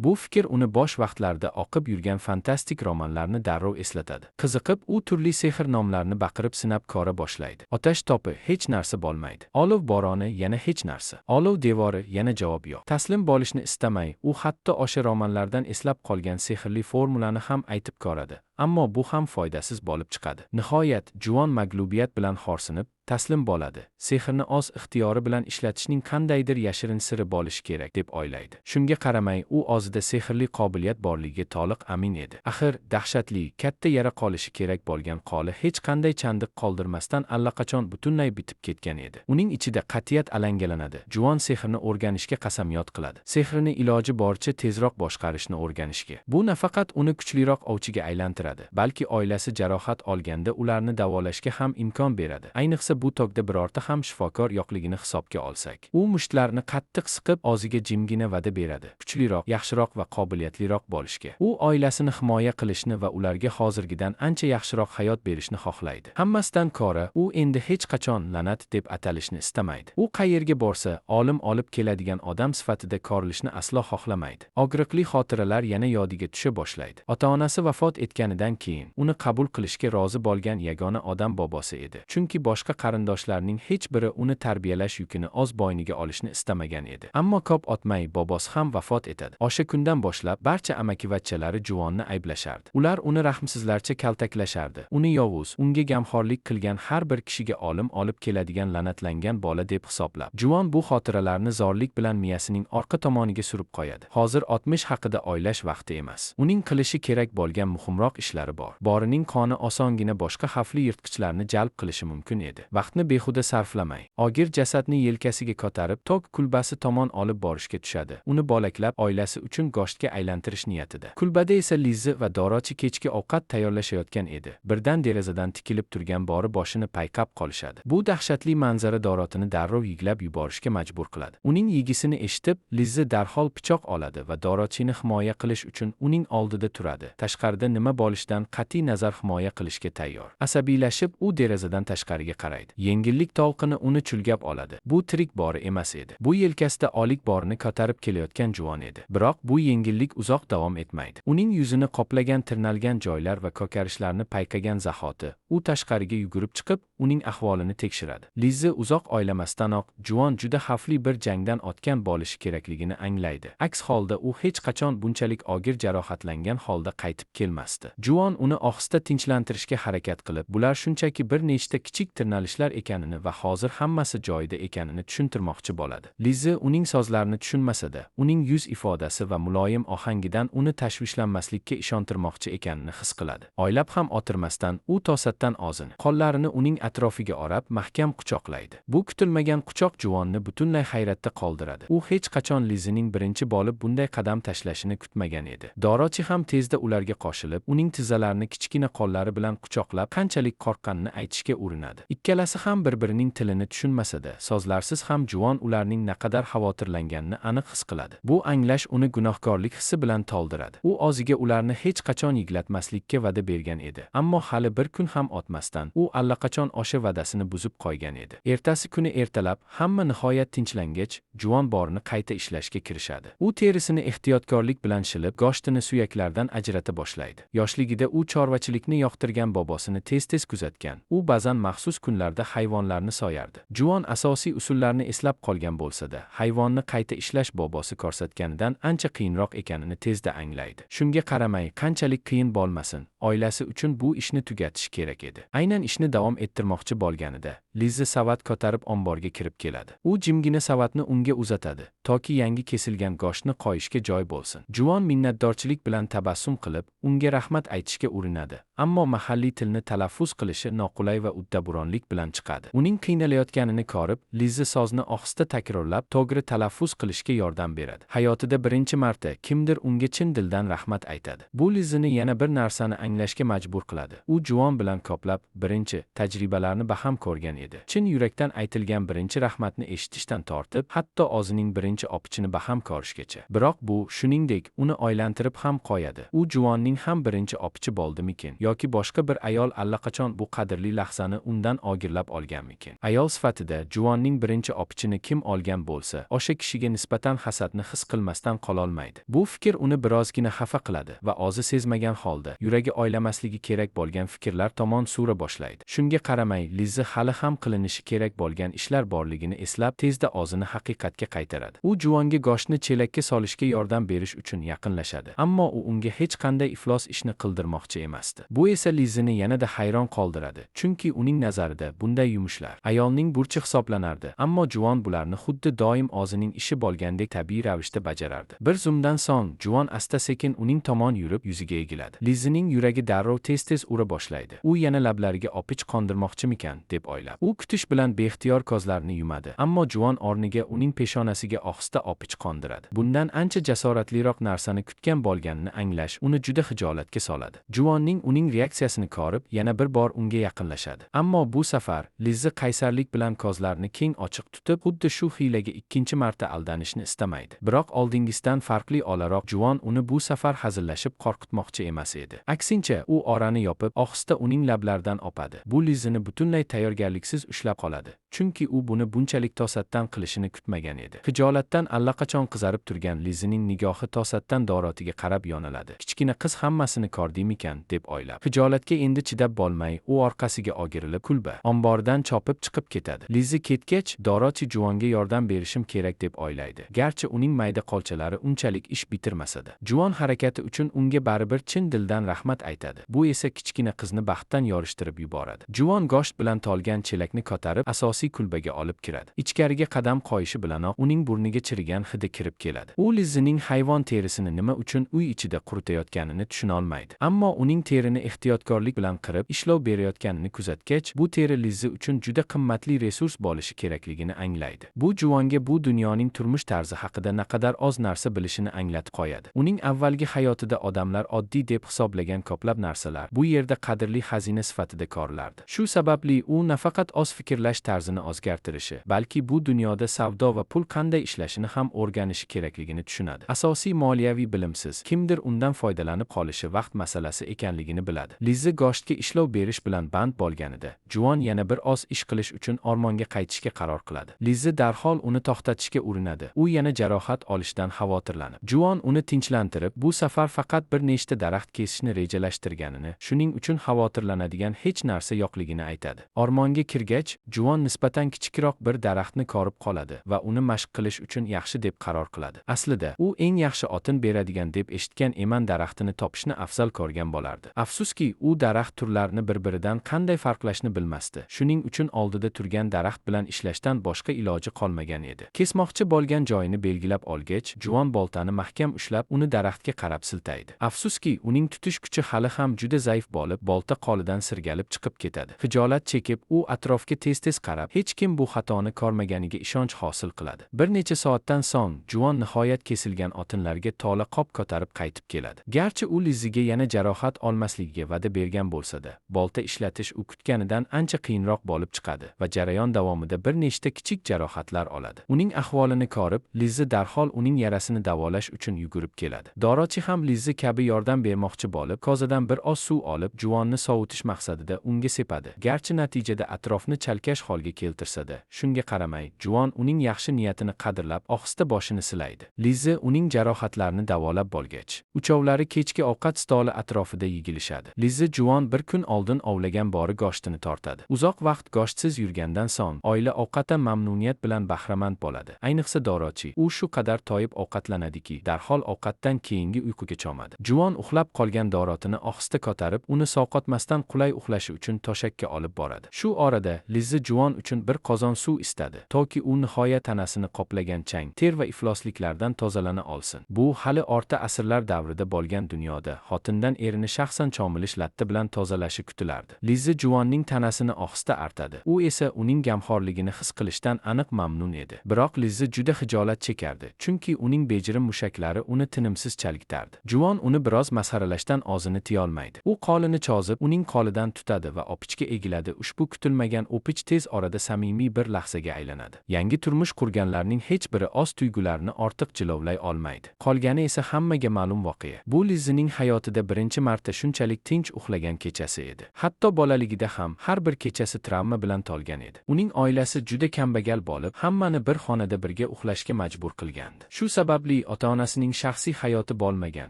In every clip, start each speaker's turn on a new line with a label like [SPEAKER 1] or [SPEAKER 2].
[SPEAKER 1] Bu fikr uni bosh vaqtlarida o'qib yurgan fantastik romanlarni darrov eslatadi. Qiziqib, u turli sehr nomlarini baqirib sinab ko'ra boshlaydi. Otash topi hech narsa bo'lmaydi. Olov bo'roni yana hech narsa. Olov devori yana javob yo'q. Taslim bo'lishni istamay, u hatto o'sha romanlardan eslab qolgan sehrli formulani ham aytib ko'radi. Ammo bu ham foydasiz bo'lib chiqadi. Nihoyat, juvon mag'lubiyat bilan xo'rsinib, taslim bo'ladi. Sehrni o'z ixtiyori bilan ishlatishning qandaydir yashirin siri bo'lishi kerak deb o'ylaydi. Shunga qaramay, u o'zida sehrli qobiliyat borligiga to'liq amin edi. Axir, dahshatli, katta yara qolishi kerak bo'lgan qoli hech qanday chandiq qoldirmasdan allaqachon butunlay bitib ketgan edi. Uning ichida qat'iyat alangalanadi. Juvon sehrni o'rganishga qasamyod qiladi. Sehrini iloji boricha tezroq boshqarishni o'rganishga. Bu nafaqat uni kuchliroq ovchiga aylantiradi, balki oilasi jarohat olganda ularni davolashga ham imkon beradi. Ayniqsa bu tog'da birorta ham shifokor yo'qligini hisobga olsak. U mushtlarni qattiq siqib, o'ziga jimgina va'da beradi. Kuchliroq, yaxshiroq va qobiliyatliroq bo'lishga. U oilasini himoya qilishni va ularga hozirgidan ancha yaxshiroq hayot berishni xohlaydi. Hammasidan ko'ra, u endi hech qachon la'nat deb atalishni istamaydi. U qayerga borsa, olim olib keladigan odam sifatida ko'rilishni aslo xohlamaydi. Og'riqli xotiralar yana yodiga tusha boshlaydi. Ota-onasi vafot etganidan keyin uni qabul qilishga rozi bo'lgan yagona odam bobosi edi. Chunki boshqa qarindoshlarning hech biri uni tarbiyalash yukini o'z bo'yniga olishni istamagan edi. Ammo ko'p o'tmay bobosi ham vafot etadi. O'sha kundan boshlab barcha amakivachchalari juvonni ayblashardi. Ular uni rahmsizlarcha kaltaklashardi. Uni yovuz, unga gamxo'rlik qilgan har bir kishiga olim olib keladigan la'natlangan bola deb hisoblab. Juvon bu xotiralarni zorlik bilan miyasining orqa tomoniga surib qo'yadi. Hozir 60 haqida o'ylash vaqti emas. Uning qilishi kerak bo'lgan muhimroq ishlari bor. Borining qoni osongina boshqa xavfli yirtqichlarni jalb qilishi mumkin edi. Vaqtni behuda sarflamay, og'ir jasadni yelkasiga ko'tarib, tog' kulbasi tomon olib borishga tushadi. Uni bolaklab oilasi uchun go'shtga aylantirish niyatida. Kulbada esa Lizzi va Dorochi kechki ovqat tayyorlashayotgan edi. Birdan derazadan tikilib turgan bori boshini payqab qolishadi. Bu dahshatli manzara Dorotini darrov yiglab yuborishga majbur qiladi. Uning yigisini eshitib, Lizzi darhol pichoq oladi va Dorochini himoya qilish uchun uning oldida turadi. Tashqarida nima bo'lishidan qat'iy nazar himoya qilishga tayyor. Asabiylashib, u derazadan tashqariga qaraydi. Yengillik to'lqini uni chulgab oladi. Bu tirik bori emas edi. Bu yelkasida olik borini ko'tarib kelayotgan juvon edi. Biroq bu yengillik uzoq davom etmaydi. Uning yuzini qoplagan tirnalgan joylar va ko'karishlarni payqagan zahoti, u tashqariga yugurib chiqib, uning ahvolini tekshiradi. Lizzi uzoq o'ylamasdanoq juvon juda xavfli bir jangdan o'tgan bo'lishi kerakligini anglaydi. Aks holda u hech qachon bunchalik og'ir jarohatlangan holda qaytib kelmasdi. Juvon uni ohista tinchlantirishga harakat qilib, bular shunchaki bir nechta kichik tirnalishlar ekanini va hozir hammasi joyida ekanini tushuntirmoqchi bo'ladi. Lizzi uning so'zlarini tushunmasa-da, uning yuz ifodasi va muloyim ohangidan uni tashvishlanmaslikka ishontirmoqchi ekanini his qiladi. Oylab ham o'tirmasdan u to'satdan o'zini, qo'llarini uning atrofiga orab, mahkam quchoqlaydi. Bu kutilmagan quchoq juvonni butunlay hayratda qoldiradi. U hech qachon Lizzining birinchi bo'lib bunday qadam tashlashini kutmagan edi. Dorochi ham tezda ularga qo'shilib, uning tizzalarini kichkina qo'llari bilan quchoqlab, qanchalik qo'rqqanini aytishga urinadi. Ikkalasi ham bir-birining tilini tushunmasa-da, so'zlarsiz ham juvon ularning naqadar xavotirlanganini aniq his qiladi. Bu anglash uni gunohkorlik hissi bilan to'ldiradi. U o'ziga ularni hech qachon yig'latmaslikka va'da bergan edi. Ammo hali bir kun ham o'tmasdan, u allaqachon o'sha va'dasini buzib qo'ygan edi. Ertasi kuni ertalab, hamma nihoyat tinchlangach, juvon borini qayta ishlashga kirishadi. U terisini ehtiyotkorlik bilan shilib, go'shtini suyaklardan ajrata boshlaydi. Yoshligida u chorvachilikni yoqtirgan bobosini tez-tez kuzatgan. U ba'zan maxsus kunlarda hayvonlarni soyardi. Juvon asosiy usullarni eslab qolgan bo'lsa-da, hayvonni qayta ishlash bobosi ko'rsatganidan ancha qiyinroq ekanini tezda anglaydi. Shunga qaramay, qanchalik qiyin bo'lmasin, oilasi uchun bu ishni tugatish kerak edi. Aynan ishni davom ettirmoqchi bo'lganida, Lizzi savat ko'tarib omborga kirib keladi. U jimgina savatni unga uzatadi, toki yangi kesilgan go'shtni qo'yishga joy bo'lsin. Juvon minnatdorchilik bilan tabassum qilib, unga rahmat aytishga urinadi. Ammo mahalliy tilni talaffuz qilishi noqulay va uddaburonlik bilan chiqadi. Uning qiynalayotganini ko'rib, Lizzi so'zni ohista takrorlab, to'g'ri talaffuz qilishga yordam beradi. Hayotida birinchi marta kimdir unga chin dildan rahmat aytadi. Bu Lizzini yana bir narsani anglashga majbur qiladi. U juvon bilan ko'plab birinchi tajribalarni baham ko'rgan edi. Chin yurakdan aytilgan birinchi rahmatni eshitishdan tortib, hatto o'zining birinchi opichini baham ko'rishgacha. Biroq bu, shuningdek, uni o'ylantirib ham qo'yadi. U juvonning ham birinchi opichi bo'ldimikin yoki boshqa bir ayol allaqachon bu qadrli lahzani undan ogirlab olganmikin? Ayol sifatida juvonning birinchi opichini kim olgan bo'lsa, o'sha kishiga nisbatan hasadni his qilmasdan qololmaydi. Bu fikr uni birozgina xafa qiladi va o'zi sezmagan holda yuragi oylamasligi kerak bo'lgan fikrlar tomon sura boshlaydi. Shunga qaramay, Liza hali ham qilinishi kerak bo'lgan ishlar borligini eslab, tezda o'zini haqiqatga qaytaradi. U juvonga go'shtni chelakka solishga yordam berish uchun yaqinlashadi, ammo u unga hech qanday iflos ishni qildirmoqchi emasdi. Bu esa Lizani yanada hayron qoldiradi, chunki uning nazarida bunday yumushlar ayolning burchi hisoblanardi, ammo juvon bularni xuddi doim o'zining ishi bo'lgandek tabiiy ravishda bajarardi. Bir zumdan so'ng juvon asta-sekin uning tomon yurib yuziga egiladi. Lizaning yuragi darrov tez-tez ura boshlaydi. U yana lablariga opich qondirmoqchimikan deb o'ylab, u kutish bilan beixtiyor ko'zlarini yumadi, ammo juvon o'rniga uning peshonasiga ohista opich qondiradi. Bundan ancha jasoratliroq narsani kutgan bo'lganini anglash uni juda xijolatga soladi. Juvonning uning reaksiyasini ko'rib, yana bir bor unga yaqinlashadi. Ammo bu safar Liza qaysarlik bilan ko'zlarini keng ochiq tutib, xuddi shu hiylaga ikkinchi marta aldanishni istamaydi. Biroq oldingisidan farqli o'laroq juvon uni bu safar hazillashib qo'rqitmoqchi emas edi. Aksincha, u orani yopib, ohista uning lablaridan opadi. Bu Lizani butunlay tayyorgarliksiz ushlab qoladi, chunki u buni bunchalik to'satdan qilishini kutmagan edi. Xijolatdan allaqachon qizarib turgan Lizaning nigohi to'satdan Dorotiga qarab yoniladi. Kichkina qiz hammasini ko'rdimikan deb o'ylab, xijolatga endi chidab bo'lmay, u orqasiga o'girilib kulba omboridan chopib chiqib ketadi. Liza ketgach, Doroti juvonga yordam berishim kerak deb o'ylaydi. Garchi uning mayda qolchalari unchalik ish bitirmasa-da. Juvon harakati uchun unga baribir chin dildan rahmat aytadi. Bu esa kichkina qizni baxtdan yorishtirib yuboradi. Juvon go'sht bilan to'lgan chelakni ko'tarib asosiy kulbaga olib kiradi. Ichkariga qadam qo'yishi bilanoq uning burniga chirigan hidi kirib keladi. U Lizaning hayvon terisini nima uchun uy ichida quritayotganini tushuna olmaydi. Ammo uning terini ehtiyotkorlik bilan qirib ishlov berayotganini kuzatgach, bu teri Liza uchun juda qimmatli resurs bo'lishi kerakligini anglaydi. Bu juvonga bu dunyoning turmush tarzi haqida naqadar oz narsa bilishini anglatib qo'yadi. Uning avvalgi hayotida odamlar oddiy deb hisoblagan ko'plab narsalar bu yerda qadrli xazina sifatida ko'rilardi. Shu sababli u nafaqat o'z fikrlash tarzini o'zgartirishi, balki bu dunyoda savdo va pul qanday ishlashini ham o'rganishi kerakligini tushunadi. Asosiy moliyaviy bilimsiz kimdir undan foydalanib qolishi vaqt masalasi ekanligini biladi. Liza go'shtga ishlov berish bilan band bo'lganida, juvon yana bir oz ish qilish uchun o'rmonga qaytishga qaror qiladi. Liza darhol uni to'xtatishga urinadi. U yana jarohat olishdan xavotirlanib, juvon uni tinchlantirib, bu safar faqat bir nechta daraxt kesishni rejalashtirganini, shuning uchun xavotirlanadigan hech narsa yo'qligini aytadi. O'rmonga kirgach, juvon nisbatan kichikroq bir daraxtni ko'rib qoladi va uni mashq qilish uchun yaxshi deb qaror qiladi. Aslida, u eng yaxshi o'tin beradigan deb eshitgan eman daraxtini topishni afzal ko'rgan bo'lardi. Afsuski, u daraxt turlarini bir-biridan qanday farqlashni bilmasdi. Shuning uchun oldida turgan daraxt bilan ishlashdan boshqa iloji qolmagan edi. Kesmoqchi bo'lgan joyini belgilab olgach, juvon boltani mahkam ushlab, uni daraxtga qarab siltaydi. Afsuski, uning tutish kuchi hali ham juda zaif bo'lib, bolta qolidan sirgalib chiqib ketadi. Xijolat chekib, u atrofga tez-tez qarab, hech kim bu xatoni ko'rmaganiga ishonch hosil qiladi. Bir necha soatdan so'ng, juvon nihoyat kesilgan o'tinlarga to'la qop ko'tarib qaytib keladi. Garchi u Lizaga yana jarohat olmasligiga va'da bergan bo'lsa-da, bolta ishlatish u kutganidan ancha qiyinroq bo'lib chiqadi va jarayon davomida bir nechta kichik jarohatlar oladi. Uning ahvolini ko'rib, Liza darhol uning yarasini davolash uchun yugurib keladi. Doroti ham Liza kabi yordam bermoqchi bo'lib, kozadan bir oz suv olib, juvonni sovutish maqsadida unga sepadi. Garchi natijada atrofni chalkash holga keltirsa-da, shunga qaramay, juvon uning yaxshi niyatini qadrlab, ohista boshini silaydi. Liza uning jarohatlarini davolab bo'lgach, uchovlari kechki ovqat stoli atrofida yigilishadi. Liza juvon bir kun oldin ovlagan bori go'shtini tortadi. Uzoq vaqt go'shtsiz yurgandan so'ng, oila ovqatdan mamnuniyat bilan bahramand bo'ladi. Ayniqsa Doroti, u shu qadar toyib ovqatlanadiki, darhol ovqatdan keyingi uyquga cho'madi. Juvon uxlab qolgan Dorotini ohista ko'tarib, uni sovqotmasdan qulay uxlashi uchun to'shakka olib boradi. Shu orada Liza juvon uchun bir qozon suv istadi, toki u nihoyat tanasini qoplagan chang, ter va iflosliklardan tozalana olsin. Bu hali o'rta asrlar davrida bo'lgan dunyoda xotindan erini shaxsan cho'milish latta bilan tozalashi kutilardi. Liza juvonning tanasini ohista artadi. U esa uning gamxorligini his qilishdan aniq mamnun edi. Biroq Liza juda xijolat chekardi, chunki uning bejirim mushaklari uni tinimsiz chalgitardi. Juvon uni biroz masxaralashdan o'zini tiya olmaydi. U qo'lini cho'zib, uning qo'lidan tutadi va opichga egiladi. Ushbu kutilmagan o'pich tez orada o'rtalarida samimiy bir lahzaga aylanadi. Yangi turmush qurganlarning hech biri o'z tuyg'ularini ortiq jilovlay olmaydi. Qolgani esa hammaga ma'lum voqea. Bu Lizzining hayotida birinchi marta shunchalik tinch uxlagan kechasi edi. Hatto bolaligida ham har bir kechasi travma bilan tolgan edi. Uning oilasi juda kambag'al bo'lib, hammani bir xonada birga uxlashga majbur qilgandi. Shu sababli ota-onasining shaxsiy hayoti bo'lmagan.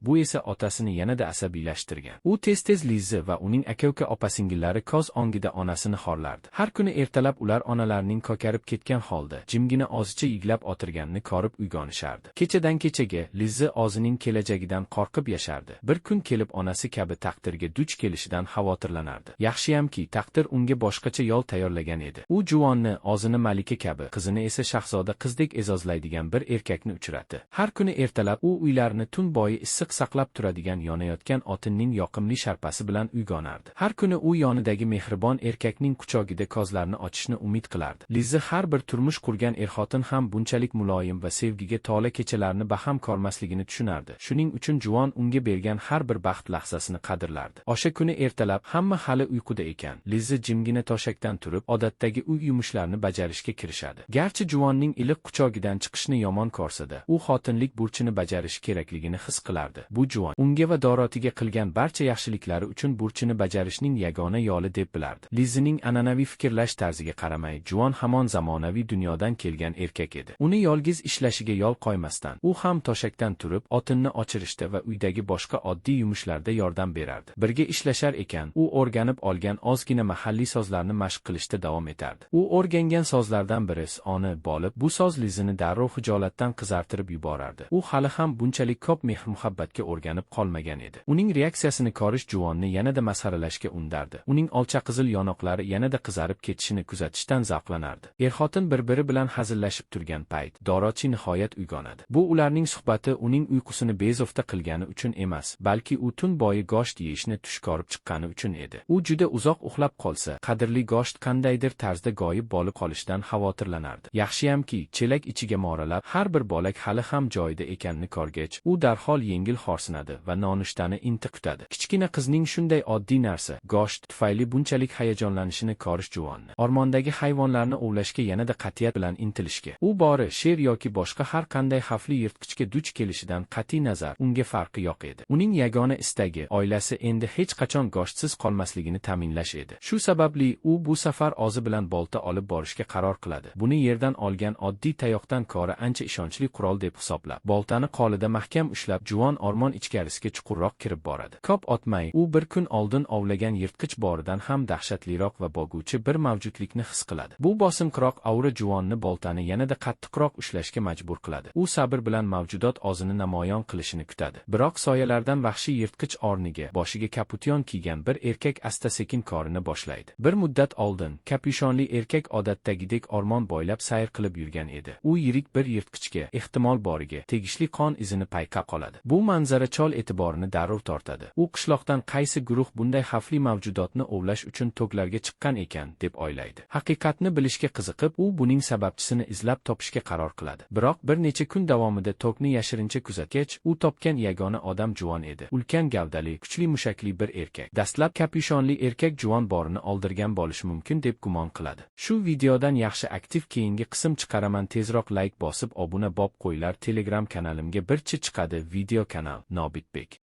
[SPEAKER 1] Bu esa otasini yanada asabiylashtirgan. U tez-tez Lizzi va uning aka-uka opa-singillari ko'z o'ngida onasini xorlardi. Har kuni ertalab ular onalarining ko'karib ketgan holda jimgina ozicha iglab o'tirganini ko'rib uyg'onishardi. Kechadan kechaga Lizzi o'zining kelajagidan qo'rqib yashardi. Bir kun kelib onasi kabi taqdirga duch kelishidan xavotirlanardi. Yaxshiyamki, taqdir unga boshqacha yo'l tayyorlagan edi. U juvonni o'zini malika kabi, qizini esa shahzoda qizdek e'zozlaydigan bir erkakni uchratdi. Har kuni ertalab u uylarini tun bo'yi issiq saqlab turadigan yonayotgan o'tinning yoqimli sharpasi bilan uyg'onardi. Har kuni u yonidagi mehribon erkakning quchogida ko'zlarini ochishni umid qilardi. Lizzi har bir turmush qurgan er-xotin ham bunchalik muloyim va sevgiga to'la kechalarni baham ko'rmasligini tushunardi. Shuning uchun juvon unga bergan har bir baxt lahzasini qadrlardi. O'sha kuni ertalab hamma hali uyquda ekan. Lizzi jimgina to'shakdan turib, odatdagi uy yumushlarini bajarishga kirishadi. Garchi juvonning iliq quchogidan chiqishni yomon ko'rsa-da, u xotinlik burchini bajarishi kerakligini his qilardi. Bu juvon unga va Dorotiga qilgan barcha yaxshiliklari uchun burchini bajarishning yagona yo'li deb bilardi. Lizzining an'anaviy fikrlash tarziga qaramay, juvon hamon zamonaviy dunyodan kelgan erkak edi. Uni yolg'iz ishlashiga yo'l qo'ymasdan, u ham to'shakdan turib, o'tinni o'chirishda va uydagi boshqa oddiy yumushlarda yordam berardi. Birga ishlashar ekan, u o'rganib olgan ozgina mahalliy sozlarni mashq qilishda davom etardi. U o'rgangan sozlardan biri oni bo'lib, bu soz Lizzini darrov hijolatdan qizartirib yuborardi. U hali ham bunchalik ko'p mehr-muhabbatga o'rganib qolmagan edi. Uning reaksiyasini ko'rish juvonni yanada masxaralashga undardi. Uning olchaqizil yonoqlari yanada qizarib ketishini kuzatishdan zavqlanardi. Er-xotin bir-biri bilan hazillashib turgan payt, Doroti nihoyat uyg'onadi. Bu ularning suhbati uning uyqusini bezovta qilgani uchun emas, balki u tun bo'yi go'sht yeyishni tush ko'rib chiqqani uchun edi. U juda uzoq uxlab qolsa, qadrli go'sht qandaydir tarzda g'oyib bo'lib qolishidan xavotirlanardi. Yaxshiyamki, chelak ichiga moralab, har bir bo'lak hali ham joyida ekanini ko'rgach, u darhol yengil xo'rsinadi va nonushtani intiq kutadi. Kichkina qizning shunday oddiy narsa, go'sht tufayli bunchalik hayajonlanishini ko'rish juvonni o'rmondagi hayvonlarni ovlashga yanada qat'iyat bilan intilishga, u bori sher yoki boshqa har qanday xavfli yirtqichga duch kelishidan qat'iy nazar unga farqi yo'q edi. Uning yagona istagi oilasi endi hech qachon go'shtsiz qolmasligini ta'minlash edi. Shu sababli u bu safar o'zi bilan bolta olib borishga qaror qiladi. Buni yerdan olgan oddiy tayoqdan ko'ra ancha ishonchli qurol deb hisoblab, boltani qo'lida mahkam ushlab, juvon o'rmon ichkarisiga chuqurroq kirib boradi. Ko'p o'tmay, u bir kun oldin ovlagan yirtqich boridan ham dahshatliroq va bog'uvchi bir mavjudlikni his qiladi. Bu bosimqiroq aura juvonni boltani yanada qattiqroq ushlashga majbur qiladi. U sabr bilan mavjudot o'zini namoyon qilishini kutadi. Biroq soyalardan vahshiy yirtqich o'rniga boshiga kaputyon kiygan bir erkak asta-sekin ko'rina boshlaydi. Bir muddat oldin kapyushonli erkak odatdagidek o'rmon bo'ylab sayr qilib yurgan edi. U yirik bir yirtqichga, ehtimol boriga, tegishli qon izini payqab qoladi. Bu manzara chol e'tiborini darrov tortadi. U qishloqdan qaysi guruh bunday xavfli mavjudotni ovlash uchun to'g'larga chiqqan ekan deb o'ylaydi. Haqiqatni bilishga qiziqib, u buning sababchisini izlab topishga qaror qiladi. Biroq bir necha kun davomida to'qni yashirincha kuzatgach, u topgan yagona odam juvon edi. Ulkan gavdali, kuchli mushakli bir erkak. Dastlab kapyushonli erkak juvon borini oldirgan bo'lishi mumkin deb gumon qiladi. Shu videodan yaxshi aktiv keyingi qism chiqaraman. Tezroq like bosib obuna bo'p qo'yinglar. Telegram kanalimga bir chiqadi video kanal Nobitbek.